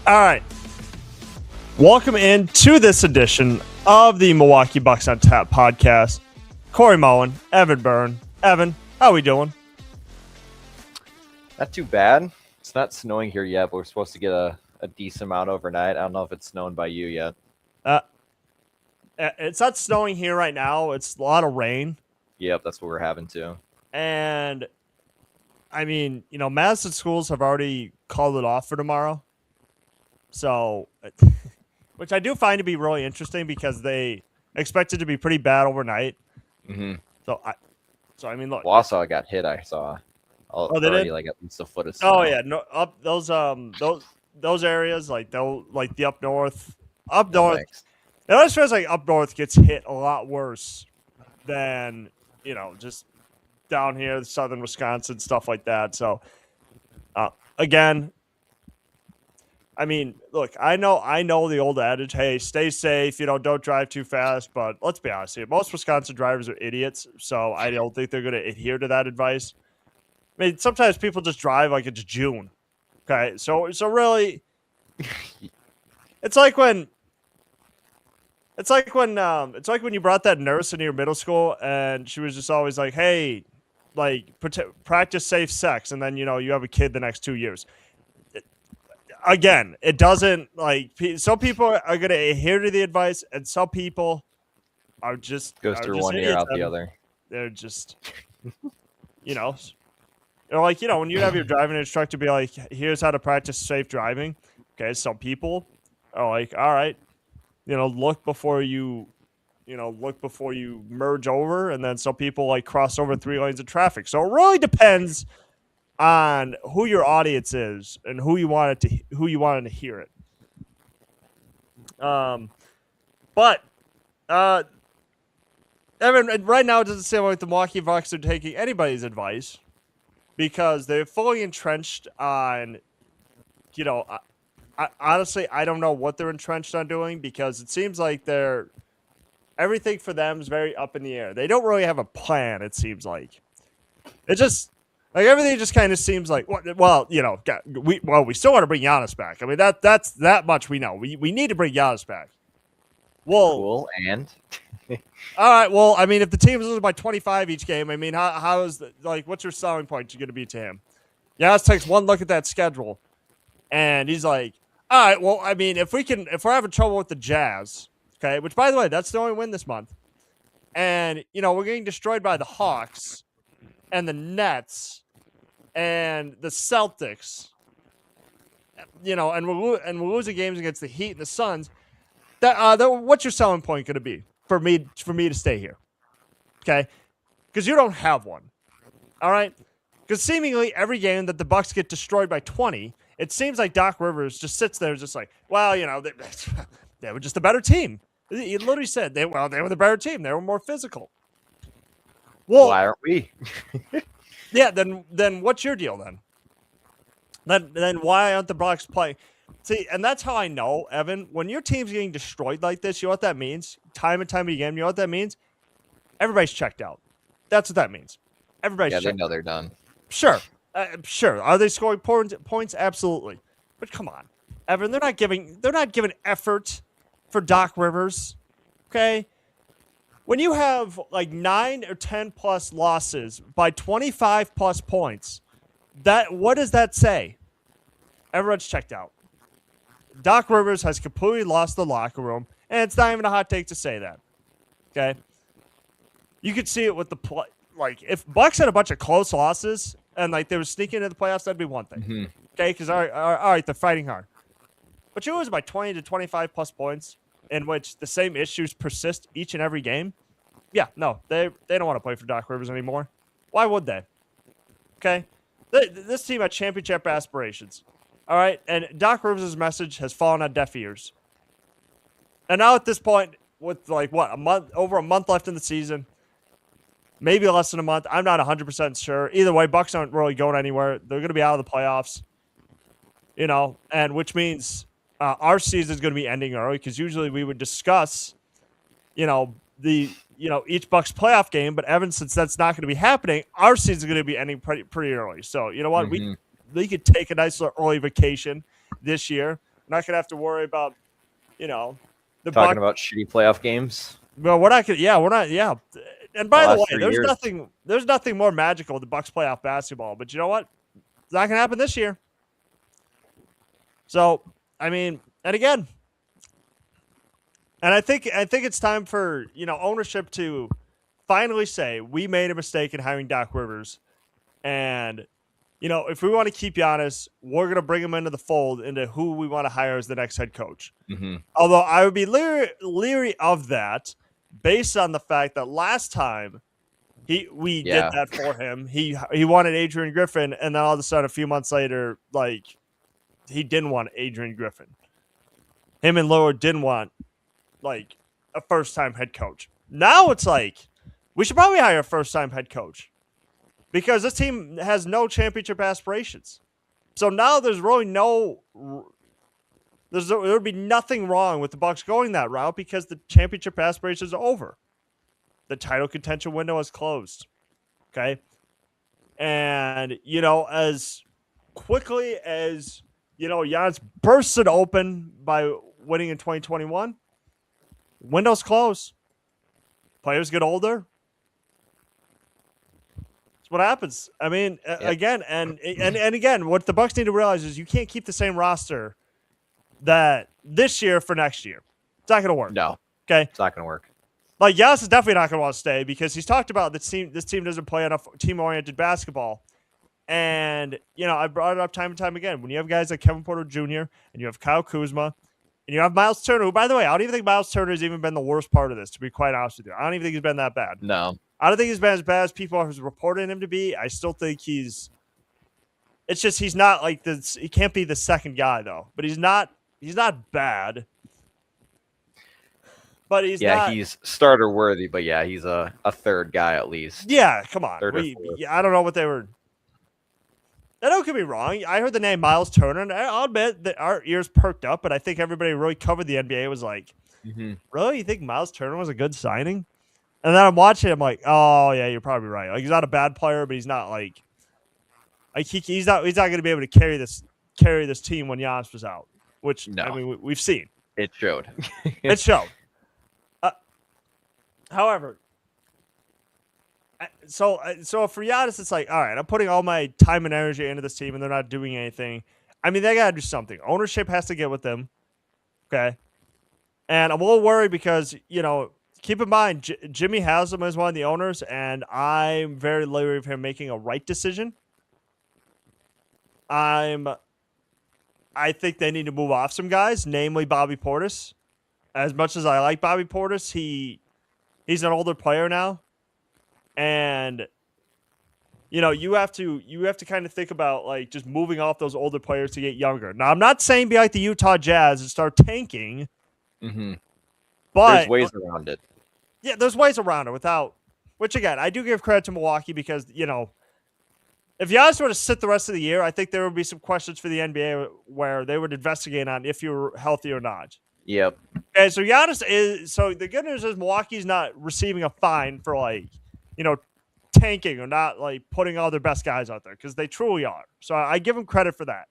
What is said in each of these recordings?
All right. Welcome into this edition of the Milwaukee Bucks on Tap podcast. Corey Mullen, Evan Byrne. Evan, how we doing? Not too bad. It's not snowing here yet, but we're supposed to get a decent amount overnight. I don't know if it's snowing by you yet. It's not snowing here right now. It's a lot of rain. Yep, that's what we're having too. And, I mean, Madison schools have already called it off for tomorrow. So, which I do find to be really interesting because they expect it to be pretty bad overnight. Mm-hmm. So I mean, look. Wausau got hit. I saw. They did? Like at least a foot of snow. Oh yeah, no, up those areas like the up north. It always feels like up north gets hit a lot worse than just down here, southern Wisconsin, stuff like that. So, again. I mean, look, I know the old adage, hey, stay safe, don't drive too fast. But let's be honest here. Most Wisconsin drivers are idiots, so I don't think they're going to adhere to that advice. I mean, sometimes people just drive like it's June. Okay, so really, it's like when you brought that nurse into your middle school and she was just always like, hey, like practice safe sex, and then you have a kid the next 2 years. Again, it doesn't some people are going to adhere to the advice, and some people are just goes through one ear out the other. They're just, when you have your driving instructor be like, "Here's how to practice safe driving." Okay, some people are like, "All right, look before you merge over," and then some people cross over 3 lanes of traffic. So it really depends on who your audience is and who you wanted to hear it. But Evan, right now it doesn't seem like the Milwaukee Bucks are taking anybody's advice because they're fully entrenched on. Honestly, I don't know what they're entrenched on doing because it seems like everything for them is very up in the air. They don't really have a plan. It seems like it just. Everything just kind of seems like, we still want to bring Giannis back. I mean, that's that much we know. We need to bring Giannis back. Well, cool, and all right. Well, I mean, if the team is losing by 25 each game, I mean, how is what's your selling point going to be to him? Giannis takes one look at that schedule, and he's like, all right. Well, I mean, if we're having trouble with the Jazz, okay, which by the way, that's the only win this month, and we're getting destroyed by the Hawks and the Nets. And the Celtics, and we're losing games against the Heat and the Suns. What's your selling point going to be for me to stay here? Okay, because you don't have one. All right, because seemingly every game that the Bucks get destroyed by 20, it seems like Doc Rivers just sits there, just like, well, they were just a better team. He literally said they were the better team. They were more physical. Well, why aren't we? Yeah, then what's your deal then? Then why aren't the Bucks playing? See, and that's how I know, Evan, when your team's getting destroyed like this, you know what that means? Time and time again, you know what that means? Everybody's checked out. That's what that means. Everybody's checked out. They know they're done. Sure. Sure. Are they scoring points? Absolutely. But come on, Evan, they're not giving effort for Doc Rivers. Okay? When you have 9 or 10 plus losses by 25 plus points, what does that say? Everyone's checked out. Doc Rivers has completely lost the locker room, and it's not even a hot take to say that. Okay? You could see it with the play. If Bucks had a bunch of close losses and they were sneaking into the playoffs, that'd be one thing. Mm-hmm. Okay? Because all right, they're fighting hard. But you lose by 20 to 25 plus points, in which the same issues persist each and every game, yeah, no, they don't want to play for Doc Rivers anymore. Why would they? Okay? This team had championship aspirations. All right? And Doc Rivers' message has fallen on deaf ears. And now at this point, with over a month left in the season, maybe less than a month, I'm not 100% sure. Either way, Bucks aren't really going anywhere. They're going to be out of the playoffs. And which means our season is going to be ending early because usually we would discuss, each Bucks playoff game. But Evan, since that's not going to be happening, our season is going to be ending pretty early. So you know what, we could take a nice little early vacation this year. not gonna have to worry about, you know, the Talking Buck. about shitty playoff games. Well, we're not gonna. Yeah, we're not. Yeah. And by The the last way, 3 years. there's nothing more magical than Bucks playoff basketball. But you know what? It's not gonna happen this year. So I mean, and again, and I think it's time for ownership to finally say we made a mistake in hiring Doc Rivers, and if we want to keep Giannis, we're gonna bring him into the fold into who we want to hire as the next head coach. Mm-hmm. Although I would be leery of that, based on the fact that last time we did that for him, he wanted Adrian Griffin, and then all of a sudden, a few months later, like he didn't want Adrian Griffin. Him and Lillard didn't want like a first-time head coach. Now it's like we should probably hire a first-time head coach because this team has no championship aspirations. So now there's really there would be nothing wrong with the Bucks going that route because the championship aspirations are over. The title contention window is closed. Okay. And, as quickly as, Giannis bursted open by winning in 2021, windows close. Players get older. That's what happens. I mean, again, and again, what the Bucks need to realize is you can't keep the same roster that this year for next year. It's not going to work. No. Okay. It's not going to work. Like, Giannis is definitely not going to want to stay because he's talked about this team doesn't play enough team-oriented basketball. And, I brought it up time and time again. When you have guys like Kevin Porter Jr. and you have Kyle Kuzma and you have Miles Turner, who, by the way, I don't even think Miles Turner has even been the worst part of this, to be quite honest with you. I don't even think he's been that bad. No. I don't think he's been as bad as people are reporting him to be. I still think it's just he's not like this. He can't be the second guy, though. But he's not bad. But he's not. He's starter worthy, but he's a third guy at least. Yeah, come on. Third I don't know what they were. I don't get me wrong. I heard the name Miles Turner, and I'll admit that our ears perked up, but I think everybody really covered the NBA was like, really? You think Miles Turner was a good signing? And then I'm watching him like, oh, yeah, you're probably right. Like, he's not a bad player, but he's not like he's not going to be able to carry this team when Giannis was out, which, I mean, we've seen. It showed. It showed. However, so for Giannis, it's like, all right, I'm putting all my time and energy into this team, and they're not doing anything. I mean, they got to do something. Ownership has to get with them, okay? And I'm a little worried because, keep in mind, Jimmy Haslam is one of the owners, and I'm very leery of him making a right decision. I think they need to move off some guys, namely Bobby Portis. As much as I like Bobby Portis, he's an older player now. And you have to kind of think about like just moving off those older players to get younger. Now, I'm not saying be like the Utah Jazz and start tanking. Mm-hmm. But there's ways around it. Yeah, there's ways around it without. Which again, I do give credit to Milwaukee because if Giannis were to sit the rest of the year, I think there would be some questions for the NBA where they would investigate on if you were healthy or not. Yep. Okay, so Giannis is. So the good news is Milwaukee's not receiving a fine for tanking or not like putting all their best guys out there because they truly are. So I give them credit for that.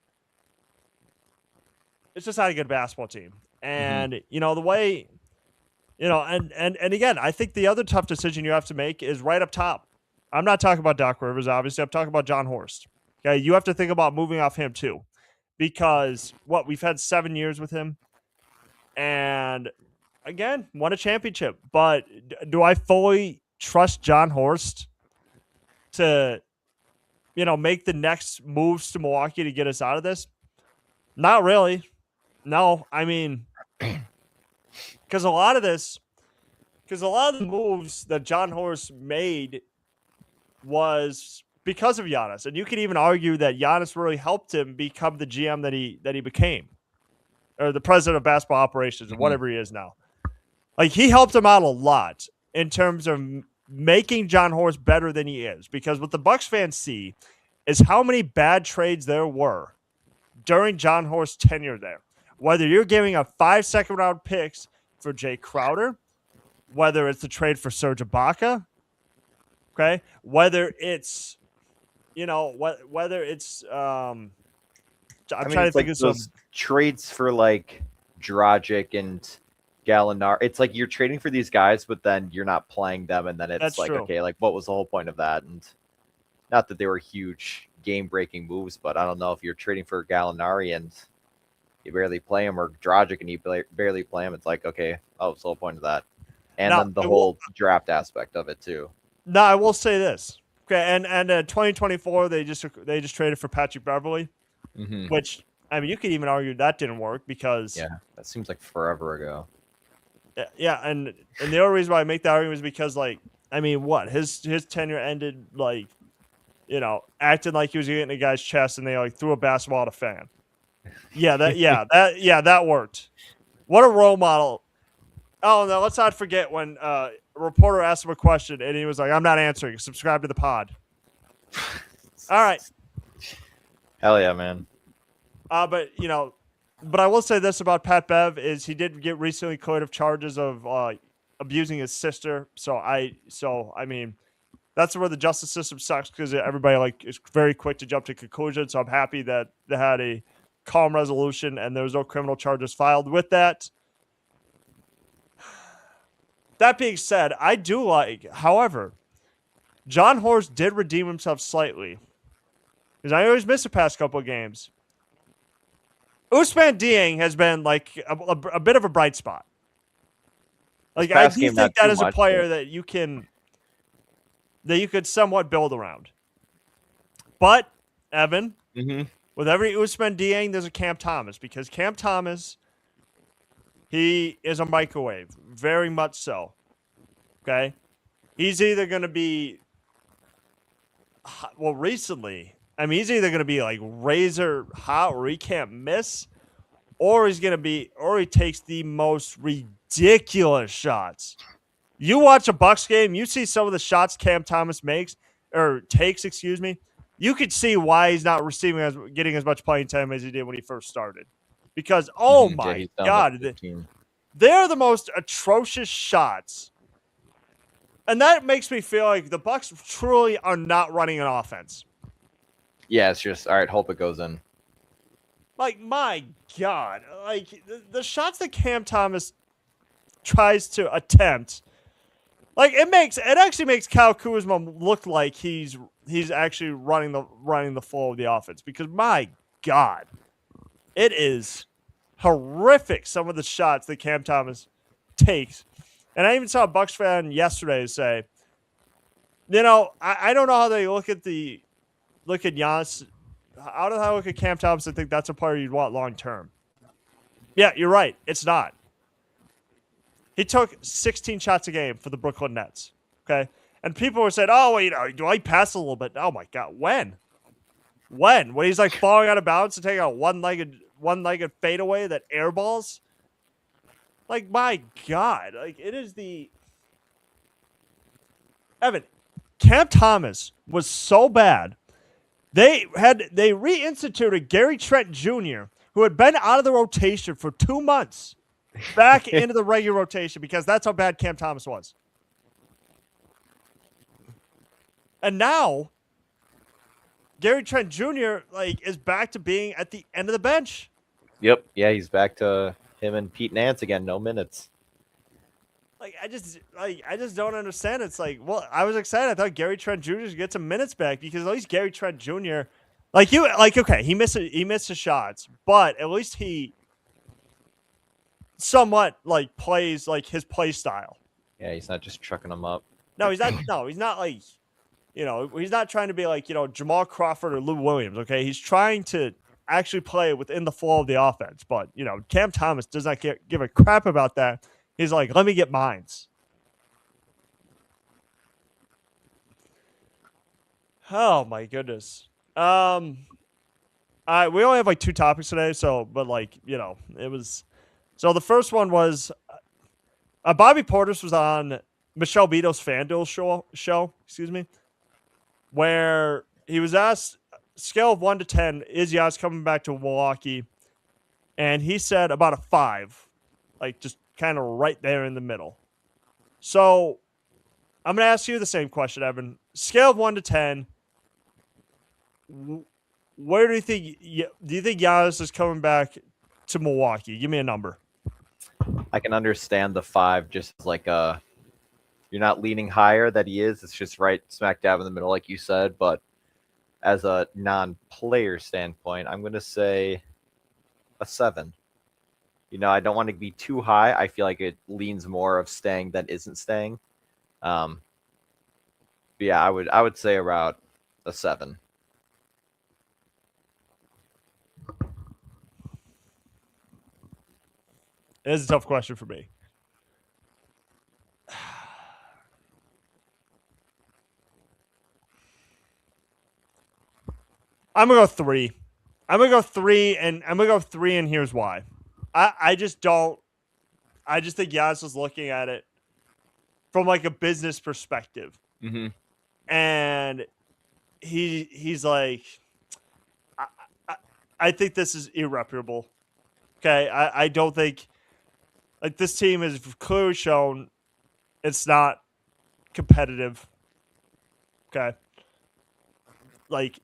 It's just not a good basketball team, and the way, and again, I think the other tough decision you have to make is right up top. I'm not talking about Doc Rivers, obviously. I'm talking about John Horst. Okay, you have to think about moving off him too, because we've had 7 years with him, and again, won a championship. But do I fully trust John Horst to, make the next moves to Milwaukee to get us out of this? Not really. No, I mean, because a lot of the moves that John Horst made was because of Giannis, and you could even argue that Giannis really helped him become the GM that he became, or the president of basketball operations, or whatever he is now. Like, he helped him out a lot in terms of making John Horst better than he is, because what the Bucks fans see is how many bad trades there were during John Horst's tenure there. Whether you're giving up 5 second-round picks for Jay Crowder, whether it's the trade for Serge Ibaka, okay, whether it's I'm I mean, trying to it's think like of some. those trades for like Dragic and Gallinari. It's like you're trading for these guys, but then you're not playing them, and then it's That's like, true. okay, like what was the whole point of that? And not that they were huge game-breaking moves, but I don't know if you're trading for Gallinari and you barely play him, or Dragic and you barely play him. It's like, okay, oh, what's the whole point of that? And Now, then the whole draft aspect of it too. now I will say this. Okay, and 2024 they just traded for Patrick Beverly, Mm-hmm. which I mean you could even argue that didn't work because Yeah, that seems like forever ago. yeah, and the only reason why I make that argument is because like I mean what his tenure ended like acting like he was getting a guy's chest and they like threw a basketball at a fan. That worked. What a role model. Oh no, let's not forget when a reporter asked him a question and he was like, "I'm not answering. Subscribe to the pod." All right. Hell yeah, man. But I will say this about Pat Bev is he did get recently cleared of charges of abusing his sister. So I mean, that's where the justice system sucks because everybody like is very quick to jump to conclusions. So I'm happy that they had a calm resolution and there was no criminal charges filed with that. That being said, I do like, however, John Horst did redeem himself slightly because I know he's missed the past couple of games. Ousmane Dieng has been like a bit of a bright spot. Like I do think that is a player that you could somewhat build around. But Evan, with every Ousmane Dieng, there's a Cam Thomas because Cam Thomas, he is a microwave, very much so. Okay, he's either going to be recently. I mean, he's either going to be like razor hot where he can't miss, or he takes the most ridiculous shots. You watch a Bucks game, you see some of the shots Cam Thomas takes, excuse me. You could see why he's not getting as much playing time as he did when he first started. Because oh my God, they're the most atrocious shots. And that makes me feel like the Bucks truly are not running an offense. Yeah, it's just all right. Hope it goes in. Like my God, like the shots that Cam Thomas tries to attempt, like it actually makes Kyle Kuzma look like he's actually running the flow of the offense because my God, it is horrific some of the shots that Cam Thomas takes. And I even saw a Bucks fan yesterday say, I don't know how they look at Giannis. How do I look at Cam Thomas and think that's a player you'd want long term? Yeah, you're right. It's not. He took 16 shots a game for the Brooklyn Nets. Okay. And people were saying, oh, well, do I pass a little bit? Oh my God. When he's like falling out of bounds and taking a one-legged fadeaway that airballs? Like, my God. Like, it is Evan, Cam Thomas was so bad. They reinstituted Gary Trent Jr., who had been out of the rotation for 2 months, back into the regular rotation because that's how bad Cam Thomas was. And now, Gary Trent Jr. is back to being at the end of the bench. Yep. Yeah, he's back to him and Pete Nance again. No minutes. I just don't understand. It's like, well, I was excited. I thought Gary Trent Jr. would get some minutes back because at least Gary Trent Jr. Okay, he missed his shots, but at least he somewhat plays his play style. Yeah, he's not just trucking them up. No, he's not. No, he's not he's not trying to be Jamal Crawford or Lou Williams. Okay, he's trying to actually play within the flow of the offense. But Cam Thomas does not give a crap about that. He's like, let me get mines. Oh my goodness. We only have 2 topics today, it was. So the first one was Bobby Portis was on Michelle Beadle's FanDuel show, excuse me, where he was asked scale of 1 to 10, is Giannis coming back to Milwaukee? And he said about a 5, just kind of right there in the middle. So I'm going to ask you the same question, Evan. Scale of 1 to 10. where do you think Giannis is coming back to Milwaukee? Give me a number. I can understand the 5 just like you're not leaning higher that he is. It's just right smack dab in the middle, like you said. But as a non-player standpoint, I'm going to say a 7. I don't want to be too high. I feel like it leans more of staying than isn't staying. But yeah, I would say around a 7. It is a tough question for me. I'm gonna go 3. I'm gonna go 3, and here's why. I just don't. I just think Giannis was looking at it from like a business perspective, Mm-hmm. and he's like, I think this is irreparable. Okay, I don't think like this team has clearly shown it's not competitive. Okay, like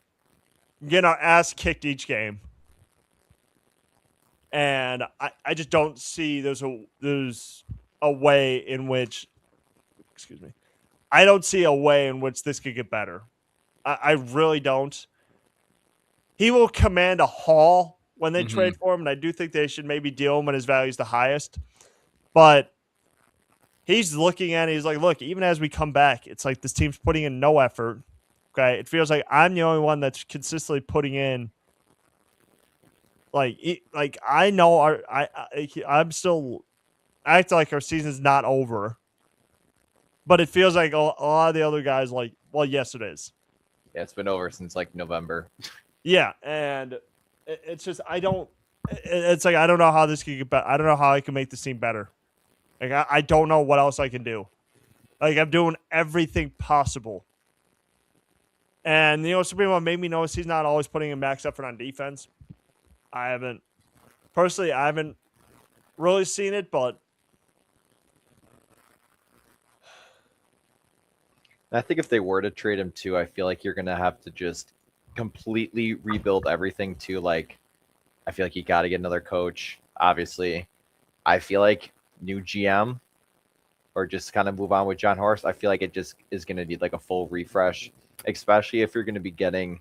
getting our ass kicked each game. And I just don't see there's a way in which, excuse me, I don't see a way in which this could get better. I really don't. He will command a haul when they trade for him, and I do think they should maybe deal him when his value is the highest. But he's looking at it, he's like, look, even as we come back, it's like this team's putting in no effort. Okay, it feels like I'm the only one that's consistently putting in. Like I know I'm still acting like our season's not over, but it feels like a lot of the other guys like, well, yes, it is. Yeah, it's been over since like November. Yeah, and it's just it's like I don't know how this could get better. I don't know how I can make this team better. Like I don't know what else I can do. Like I'm doing everything possible. And some people made me notice he's not always putting in max effort on defense. I haven't really seen it, but I think if they were to trade him too, I feel like you're gonna have to just completely rebuild everything too. Like, I feel like you got to get another coach. Obviously, I feel like new GM or just kind of move on with John Horst. I feel like it just is gonna need like a full refresh, especially if you're gonna be getting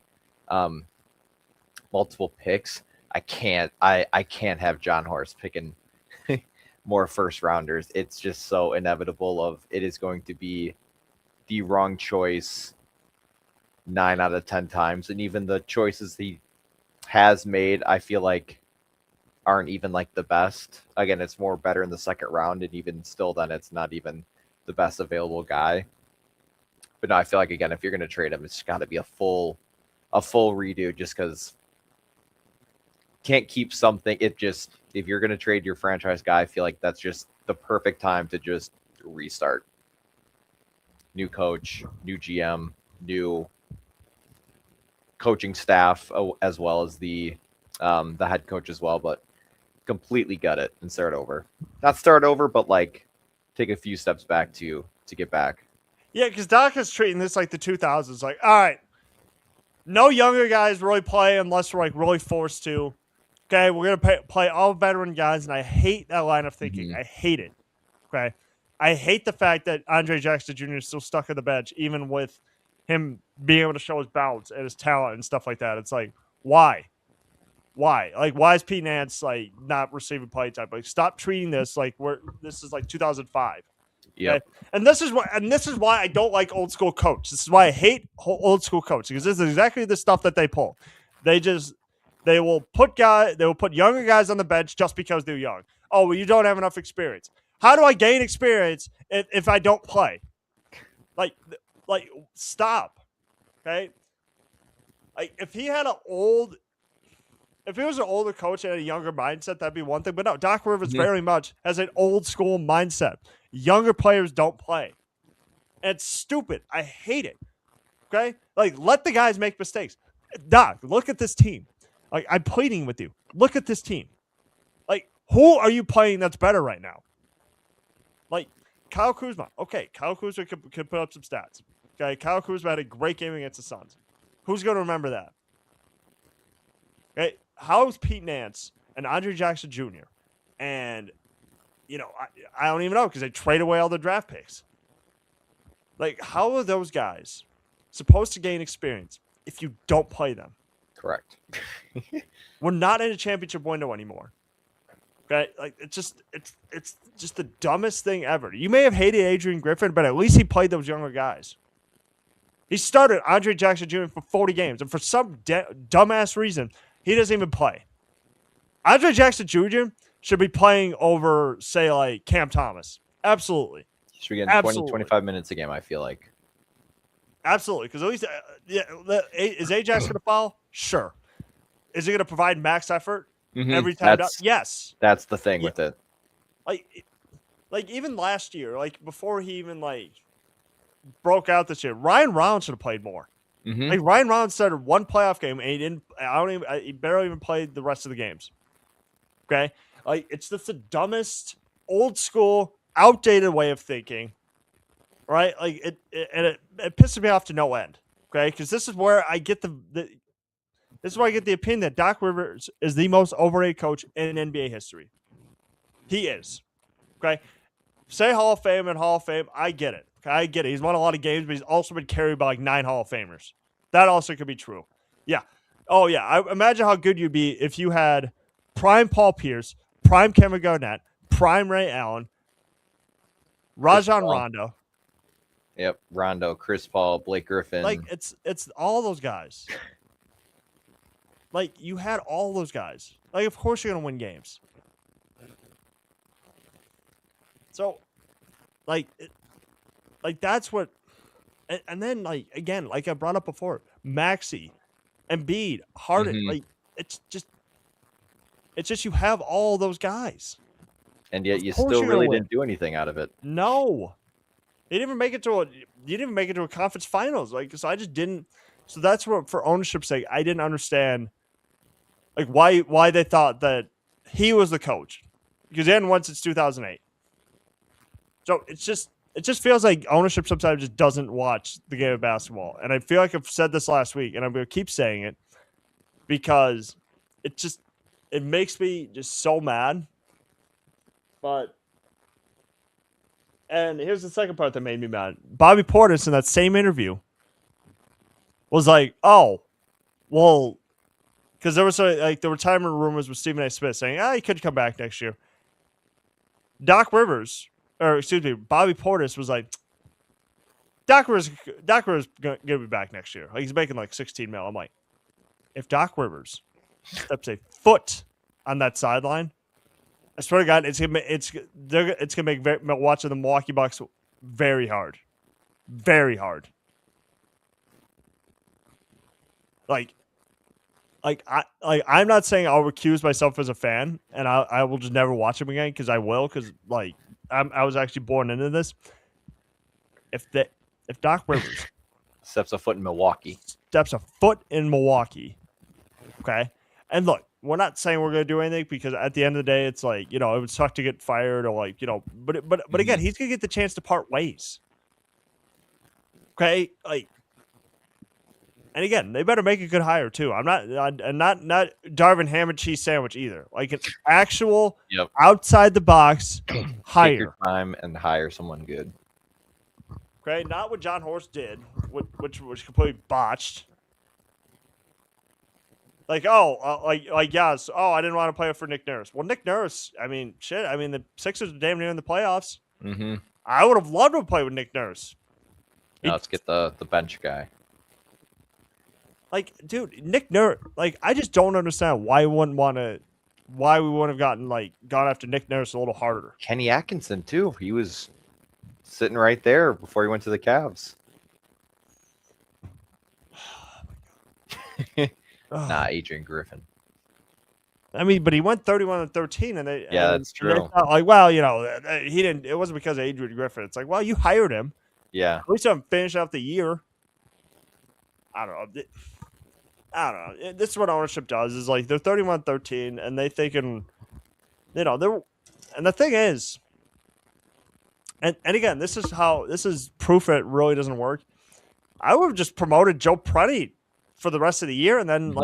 multiple picks. I can't have John Horst picking more first rounders. It's just so inevitable of it is going to be the wrong choice 9 out of 10 times. And even the choices he has made, I feel like aren't even like the best. Again, it's more better in the second round. And even still then it's not even the best available guy. But no, I feel like again, if you're going to trade him, it's got to be a full redo just because can't keep something. It just, if you're going to trade your franchise guy, I feel like that's just the perfect time to just restart. New coach, new GM, new coaching staff, as well as the head coach as well, but completely gut it and start over. Not start over, but like take a few steps back to get back. Yeah, because Doc is treating this like the 2000s. Like, all right, no younger guys really play unless we're like really forced to. Okay, we're gonna play all veteran guys, and I hate that line of thinking. I hate it. Okay, I hate the fact that Andre Jackson Jr. is still stuck on the bench, even with him being able to show his bounce and his talent and stuff like that. It's like, why? Like, why is Pete Nance like not receiving play time? Like, stop treating this like this is like 2005. Yeah, okay? And this is why I don't like old school coach. This is why I hate old school coach, because this is exactly the stuff that they pull. They will put younger guys on the bench just because they're young. Oh, well, you don't have enough experience. How do I gain experience if I don't play? Like stop. Okay. Like if he was an older coach and a younger mindset, that'd be one thing. But no, Doc Rivers very much has an old school mindset. Younger players don't play. And it's stupid. I hate it. Okay? Like, let the guys make mistakes. Doc, look at this team. Like, I'm pleading with you. Look at this team. Like, who are you playing that's better right now? Like, Kyle Kuzma. Okay, Kyle Kuzma could put up some stats. Okay, Kyle Kuzma had a great game against the Suns. Who's going to remember that? Okay, how is Pete Nance and Andre Jackson Jr. and I don't even know because they trade away all the draft picks. Like, how are those guys supposed to gain experience if you don't play them? Correct. We're not in a championship window anymore. Okay, like it's just the dumbest thing ever. You may have hated Adrian Griffin, but at least he played those younger guys. He started Andre Jackson Jr. for 40 games, and for some dumbass reason, he doesn't even play. Andre Jackson Jr. should be playing over, say, like Cam Thomas. Absolutely. He should be getting 20, 25 minutes a game, I feel like. Absolutely, because at least, is Ajax going to foul? Sure. Is he going to provide max effort every time? Yes. That's the thing with it. Like even last year, like before he even broke out this year, Ryan Rollins should have played more. Like Ryan Rollins started one playoff game and he didn't. He barely even played the rest of the games. Okay, like it's just the dumbest, old school, outdated way of thinking. Right, like it pisses me off to no end. Okay, because this is where I get this is where I get the opinion that Doc Rivers is the most overrated coach in NBA history. He is. Okay, say Hall of Fame and Hall of Fame. I get it. Okay, I get it. He's won a lot of games, but he's also been carried by like 9 Hall of Famers. That also could be true. Yeah. Oh yeah. I imagine how good you'd be if you had prime Paul Pierce, prime Kevin Garnett, prime Ray Allen, Rajon Rondo. Yep, Rondo, Chris Paul, Blake Griffin. Like it's all those guys. Like you had all those guys. Like of course you're gonna win games. So, like that's what. And then like again, like I brought up before, Maxey, Embiid, Harden. Like it's just you have all those guys. And yet you still really didn't do anything out of it. No. You didn't even make it to a conference finals. Like, so I just didn't. So that's what, for ownership's sake, I didn't understand, like why they thought that he was the coach, because they hadn't won since 2008. So it just feels like ownership sometimes just doesn't watch the game of basketball, and I feel like I've said this last week, and I'm going to keep saying it because it makes me just so mad. But. And here's the second part that made me mad. Bobby Portis in that same interview was like, "Oh, well," because there was the retirement rumors with Stephen A. Smith saying, he could come back next year. Bobby Portis was like, Doc Rivers gonna be back next year. Like he's making like $16 million. I'm like, if Doc Rivers steps a foot on that sideline, I swear to God, it's gonna make watching the Milwaukee Bucks very hard, very hard. I'm not saying I'll recuse myself as a fan, and I will just never watch him again because I will, because I was actually born into this. If Doc Rivers steps a foot in Milwaukee, okay, and look. We're not saying we're going to do anything because at the end of the day, it's like, it would suck to get fired or but again, he's going to get the chance to part ways. Okay. And again, they better make a good hire too. I'm not Darvin ham and cheese sandwich either. Like an actual outside the box hire. Take your time and hire someone good. Okay. Not what John Horst did, which was completely botched. Like, yes. Oh, I didn't want to play for Nick Nurse. Well, Nick Nurse, I mean, shit. I mean, the Sixers are damn near in the playoffs. I would have loved to play with Nick Nurse. Now let's get the bench guy. Like, dude, Nick Nurse. Like, I just don't understand why we wouldn't have gone after Nick Nurse a little harder. Kenny Atkinson too. He was sitting right there before he went to the Cavs. Nah, Adrian Griffin. I mean, but he went 31-13, and they that's true. They thought, like, well, he didn't. It wasn't because of Adrian Griffin. It's like, well, you hired him. Yeah. At least I'm finishing out the year. I don't know. This is what ownership does. Is like they're 31-13, and they thinking, they're. And the thing is, and again, this is proof it really doesn't work. I would have just promoted Joe Prunty for the rest of the year, and then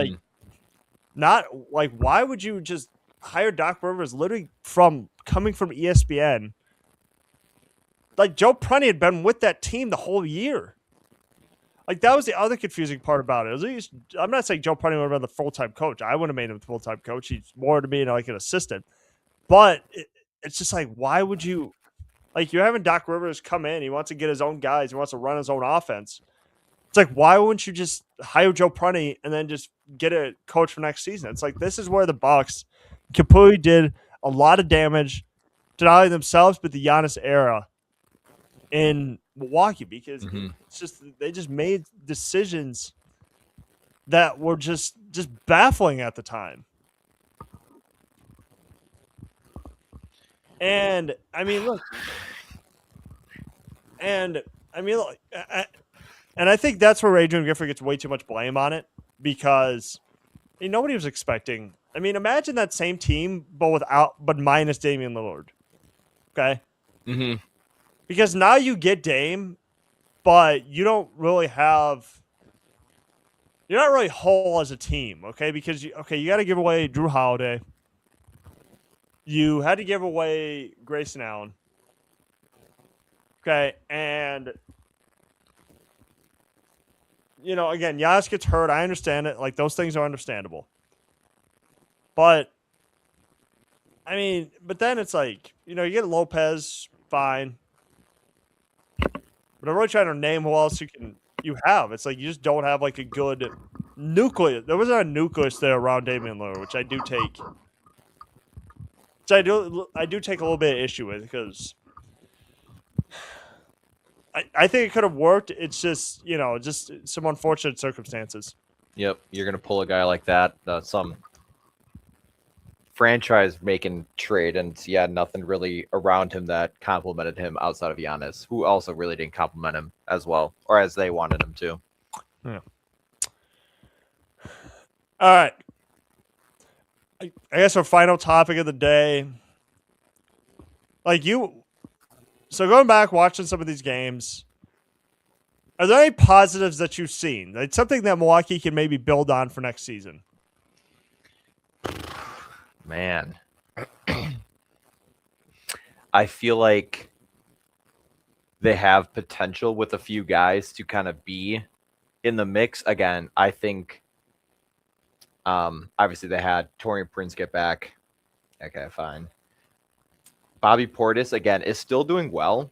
Not like, why would you just hire Doc Rivers literally from coming from ESPN? Like, Joe Prunty had been with that team the whole year. Like, that was the other confusing part about it. At least, I'm not saying Joe Prunty would have been the full-time coach. I wouldn't have made him the full-time coach. He's more to me like an assistant. But it's just like, why would you? Like, you're having Doc Rivers come in. He wants to get his own guys. He wants to run his own offense. It's like, why wouldn't you just hire Joe Prunty and then just get a coach for next season? It's like, this is where the Bucks completely did a lot of damage to not only themselves but the Giannis era in Milwaukee, because it's just, they just made decisions that were just baffling at the time. And I mean, look, and I mean, look, and I think that's where Adrian Griffin gets way too much blame on it, because nobody was expecting. I mean, imagine that same team, but minus Damian Lillard. Okay. Because now you get Dame, but you don't really have. You're not really whole as a team, okay? Because you got to give away Drew Holiday. You had to give away Grayson Allen. Okay, and again, Giannis gets hurt. I understand it. Like, those things are understandable. But I mean, but then it's like, you get Lopez, fine. But I'm really trying to name who else you have. It's like, you just don't have like a good nucleus. There wasn't a nucleus there around Damian Lillard, which I do take. So I do take a little bit of issue with, because I think it could have worked. It's just, just some unfortunate circumstances. Yep, you're gonna pull a guy like that, some franchise making trade, and nothing really around him that complimented him outside of Giannis, who also really didn't compliment him as well, or as they wanted him to. Yeah. All right. I guess our final topic of the day. So going back, watching some of these games, are there any positives that you've seen? Like, something that Milwaukee can maybe build on for next season? Man. I feel like they have potential with a few guys to kind of be in the mix. Again, I think obviously they had Taurean Prince get back. Okay, fine. Bobby Portis, again, is still doing well.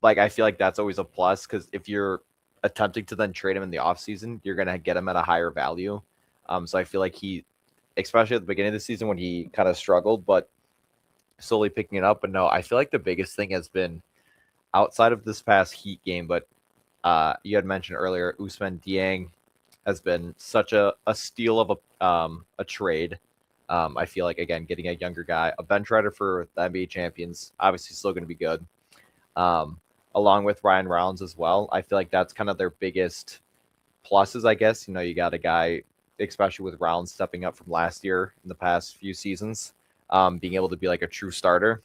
Like, I feel like that's always a plus, because if you're attempting to then trade him in the offseason, you're going to get him at a higher value. So I feel like he, especially at the beginning of the season when he kind of struggled, but slowly picking it up. But no, I feel like the biggest thing has been outside of this past Heat game, but you had mentioned earlier, Ousmane Dieng has been such a steal of a trade. I feel like, again, getting a younger guy, a bench rider for the NBA champions, obviously still going to be good. Along with Ryan Rounds as well. I feel like that's kind of their biggest pluses, I guess. You got a guy, especially with Rounds stepping up from last year in the past few seasons, being able to be like a true starter.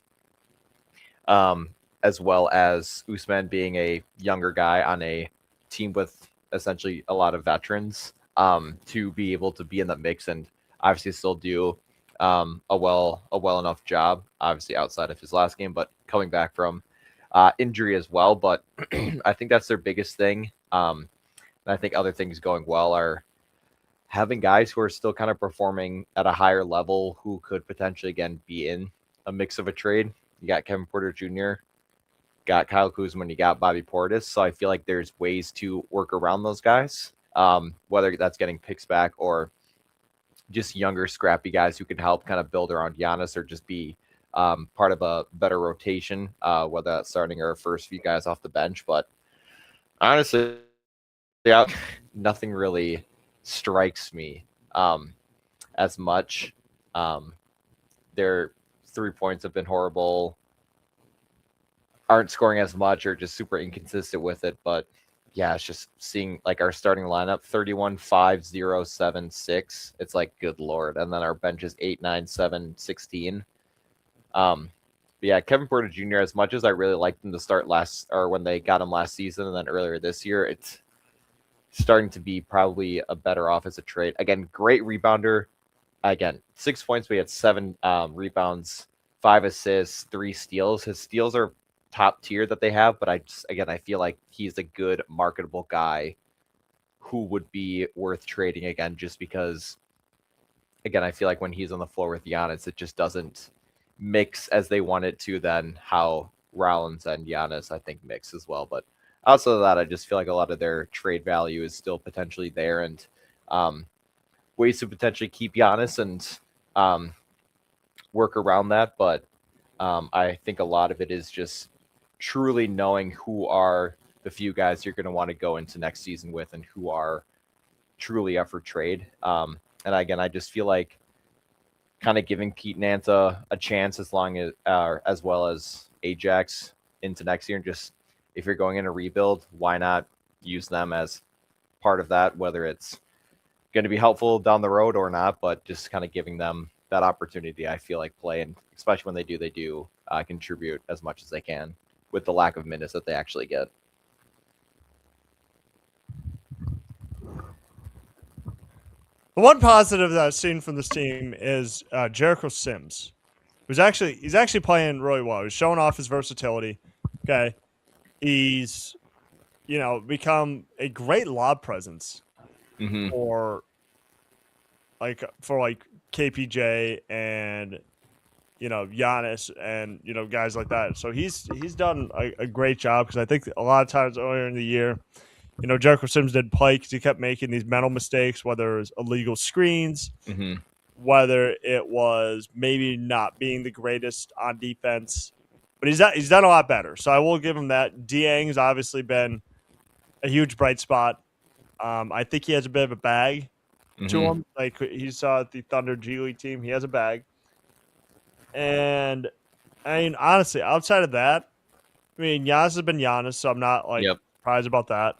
As well as Ousmane being a younger guy on a team with essentially a lot of veterans, to be able to be in the mix and obviously still do a well enough job, obviously outside of his last game, but coming back from injury as well. But I think that's their biggest thing. And I think other things going well are having guys who are still kind of performing at a higher level, who could potentially, again, be in a mix of a trade. You got Kevin Porter Jr., got Kyle Kuzma, and you got Bobby Portis. So I feel like there's ways to work around those guys, whether that's getting picks back or just younger, scrappy guys who can help kind of build around Giannis, or just be part of a better rotation, whether that's starting or first few guys off the bench. But honestly, nothing really strikes me as much. Their 3 points have been horrible, aren't scoring as much, or just super inconsistent with it. But yeah, it's just seeing like our starting lineup 31, 5, 0, 7, 6. It's like, good Lord. And then our bench is 8, 9, 7, 16. But yeah, Kevin Porter Jr., as much as I really liked him to start when they got him last season and then earlier this year, starting to be probably a better offensive trade. Again, great rebounder. Again, 6 points. We had 7 rebounds, 5 assists, 3 steals. His steals are top tier that they have, but I feel like he's a good marketable guy who would be worth trading again, just because again, I feel like when he's on the floor with Giannis, it just doesn't mix as they want it to than how Rollins and Giannis, I think, mix as well. But outside of that, I just feel like a lot of their trade value is still potentially there, and ways to potentially keep Giannis and work around that. But I think a lot of it is just truly knowing who are the few guys you're going to want to go into next season with and who are truly up for trade. And again, I just feel like kind of giving Pete Nance a chance as well as Ajax into next year. And just if you're going in a rebuild, why not use them as part of that, whether it's going to be helpful down the road or not, but just kind of giving them that opportunity, I feel like play. And especially when they do contribute as much as they can with the lack of minutes that they actually get. The one positive that I've seen from this team is Jericho Sims, he's actually playing really well. He's showing off his versatility. Okay, he's become a great lob presence for KPJ and Giannis and guys like that. So he's done a great job, because I think a lot of times earlier in the year, Jericho Sims didn't play because he kept making these mental mistakes, whether it was illegal screens, whether it was maybe not being the greatest on defense. But he's done a lot better. So I will give him that. Dieng's obviously been a huge bright spot. I think he has a bit of a bag to him. Like he saw at the Thunder G League team, he has a bag. And I mean, honestly, outside of that, I mean, Giannis has been Giannis, so I'm not surprised about that.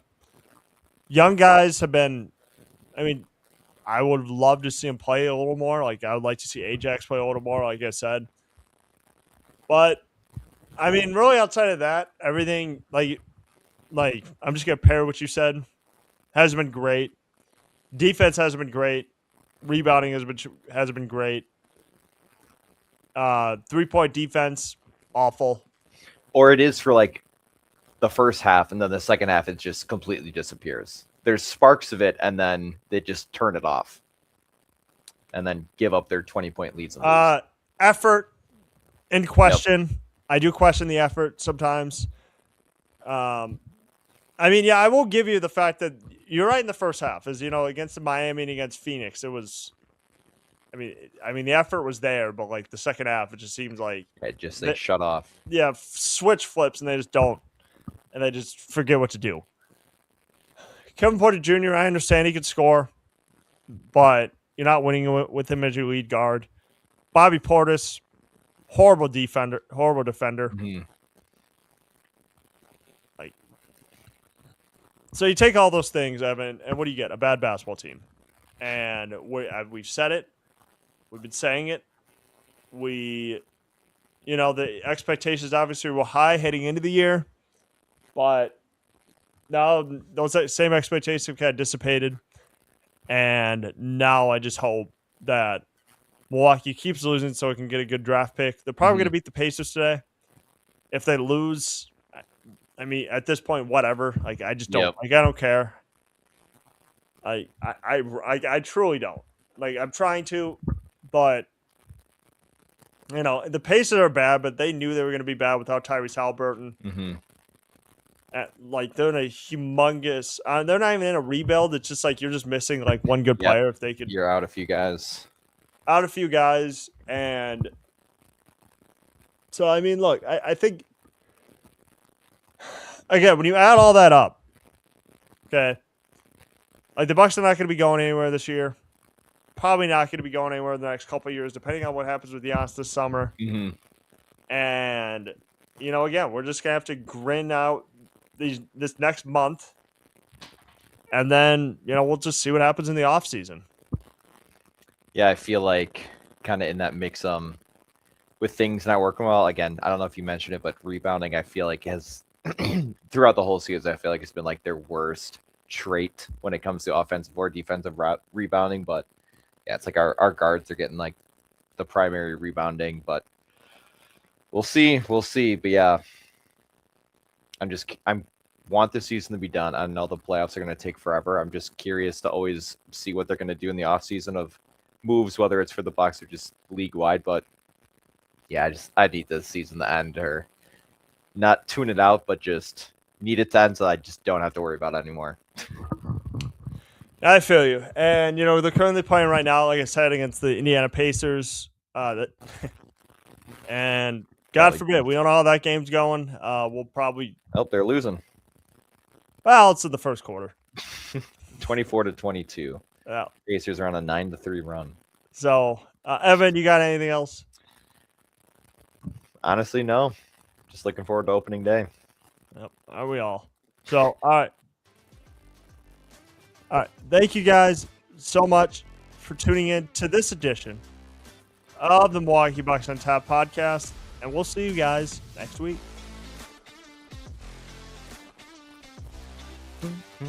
Young guys have been, I mean, I would love to see him play a little more. Like, I would like to see Ajax play a little more, like I said. But, I mean, really outside of that, everything, like I'm just going to pair what you said, has been great. Defense hasn't been great. Rebounding hasn't been great. 3-point defense, awful. Or it is for like the first half, and then the second half it just completely disappears. There's sparks of it, and then they just turn it off, and then give up their 20-point leads. Effort in question. Yep. I do question the effort sometimes. I mean, yeah, I will give you the fact that you're right in the first half. As against the Miami and against Phoenix, it was. I mean, the effort was there, but like the second half, it just seems like they shut off. Yeah, switch flips, and they just don't, and they just forget what to do. Kevin Porter Jr., I understand he could score, but you're not winning with him as your lead guard. Bobby Portis, horrible defender. So you take all those things, Evan, and what do you get? A bad basketball team. And we've said it. We've been saying it. The expectations obviously were high heading into the year, but now those same expectations have kind of dissipated. And now I just hope that Milwaukee keeps losing so it can get a good draft pick. They're probably going to beat the Pacers today. If they lose, I mean, at this point, whatever. Like, I just don't. Yep. Like, I don't care. I truly don't. Like, I'm trying to, but the Pacers are bad, but they knew they were going to be bad without Tyrese Haliburton. They're in a humongous. They're not even in a rebuild. It's just like you're just missing like one good player. If they could, you're out a few guys. And so I mean, look, I think again when you add all that up, okay, like the Bucks are not going to be going anywhere this year. Probably not going to be going anywhere in the next couple of years, depending on what happens with Giannis this summer. And again, we're just gonna have to grin out this next month, and then we'll just see what happens in the off season. Yeah, I feel like kind of in that mix with things not working well. Again, I don't know if you mentioned it, but rebounding I feel like has throughout the whole season I feel like it's been like their worst trait when it comes to offensive or defensive rebounding. But yeah, it's like our guards are getting like the primary rebounding, but we'll see. We'll see. But yeah, I'm want the season to be done. I know the playoffs are going to take forever. I'm just curious to always see what they're going to do in the offseason of moves, whether it's for the Bucks or just league wide. But yeah, I need this season to end, or not tune it out, but just need it to end so I just don't have to worry about it anymore. I feel you. And, they're currently playing right now, like I said, against the Indiana Pacers. And God forbid, we don't know how that game's going. We'll probably. Oh, they're losing. Well, it's in the first quarter. 24-22. Yeah. Pacers are on a 9-3 run. So, Evan, you got anything else? Honestly, no. Just looking forward to opening day. Yep. Are we all? So, all right. All right. Thank you guys so much for tuning in to this edition of the Milwaukee Bucks on Tap podcast. And we'll see you guys next week.